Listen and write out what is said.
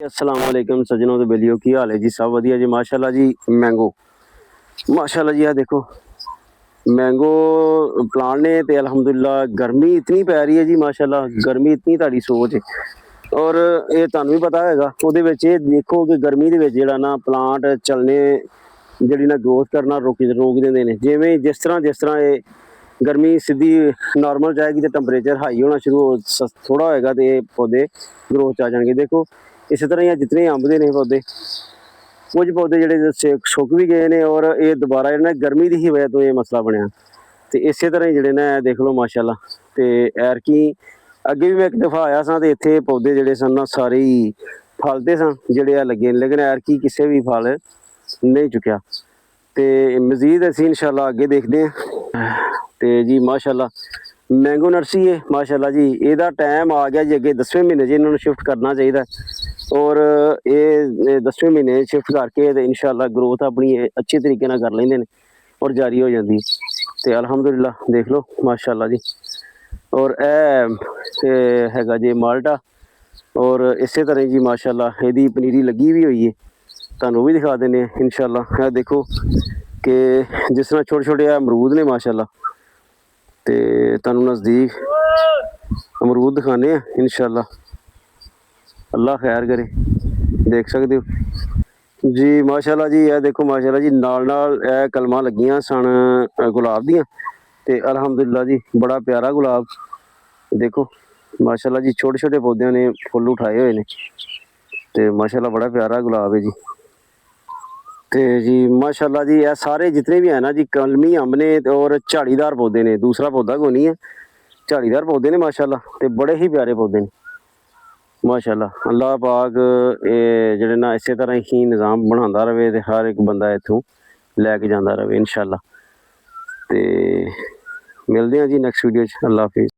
अस्सलाम वालेकुम सज्जनों ते बेलियो की हाल है जी। सब वधिया जी माशाल्लाह जी। मैंगो माशाल्लाह जी, आ देखो मैंगो प्लांट ने ते अल्हम्दुलिल्लाह गर्मी इतनी पै रही है जी माशाल्लाह, गर्मी इतनी तुहाडी सोच है। और ये तुहानू भी पता हैगा ਉਹਦੇ ਵਿੱਚ ਇਹ ਦੇਖੋ कि गर्मी ਦੇ ਵਿੱਚ ਜਿਹੜਾ ਨਾ ਪਲਾਂਟ ਚੱਲਣੇ ਜਿਹੜੀ ਨਾ ग्रोथ करना रोक ਦਿੰਦੇ ਨੇ। ਜਿਸ ਤਰ੍ਹਾਂ ਇਹ गर्मी सीधी नॉर्मल जाएगी तो टैंपरेचर हाई होना शुरू थोड़ा होएगा तो ये पौधे ग्रोथ च आ जाएंगे। देखो इस तरह ही जितने अंब दे ने पौधे, कुछ पौधे ਜਿਹੜੇ ਸੁੱਕ भी गए ने और ये दोबारा ਜਿਹੜਾ गर्मी की ही वजह तो ये मसला बनया। तो इस तरह ही ਜਿਹੜੇ ने देख लो माशाल्लाह। तो ਐਰਕੀ ਅੱਗੇ भी मैं एक दफ़ा आया सा तो इतने पौधे ਜਿਹੜੇ ਸਨ ਨਾ ਸਾਰੇ ਹੀ फलते सन ਜਿਹੜੇ ਆ ਲੱਗੇ, लेकिन ਐਰਕੀ ਕਿਸੇ भी फल नहीं चुकिया। तो मजीद असी इंशाल्लाह अगे देखते हैं। तो जी माशाल्लाह मैंगो नर्सरी है माशाल्लाह जी। ਇਹਦਾ टाइम आ गया जी, अगे 10वें महीने च इन्होंने शिफ्ट करना चाहिए और ये 10वें महीने शिफ्ट करके तो इंशाल्लाह ग्रोथ अपनी अच्छे तरीके नाल कर लेंदे ने और जारी हो जाती है। तो अल्हम्दुलिल्लाह देख लो माशाल्लाह जी। और ए हैगा जी माल्टा और इस तरह जी माशाल्लाह ਇਹਦੀ पनीरी लगी भी हुई है, तुहानू भी दिखा देने इंशाल्लाह। यह देखो कि जिस तरह छोटे छोटे अमरूद ने माशाल्लाह, तो तुहानू नज़दीक अमरूद दिखाने इंशाल्लाह, अल्लाह खैर करे। देख सकते हो जी माशाल्लाह जी। यह देखो माशाल्लाह जी, नाल नाल कलमां लगियां सन गुलाब दियां। ते अल्हम्दुलिल्लाह जी बड़ा प्यारा गुलाब देखो माशाल्लाह जी। छोटे छोटे पौधों ने फुल उठाए हुए ने ते माशाल्लाह बड़ा प्यारा गुलाब है जी। तो जी माशाल्लाह जी यह सारे जितने भी हैं ना जी कलमी अंब ने और झाड़ीदार पौधे ने, दूसरा पौधा कोई नहीं है, झाड़ीदार पौधे ने माशाल्लाह। तो बड़े ही प्यारे पौधे ने माशाल्लाह। अल्लाह पाक जेह्ड़े ना इस तरह ही निज़ाम बनाता रहे तो हर एक बंदा इत्थों लैके जाता रहे इंशाल्लाह। तो मिलते हैं जी नैक्सट वीडियो च। अल्लाह हाफिज़।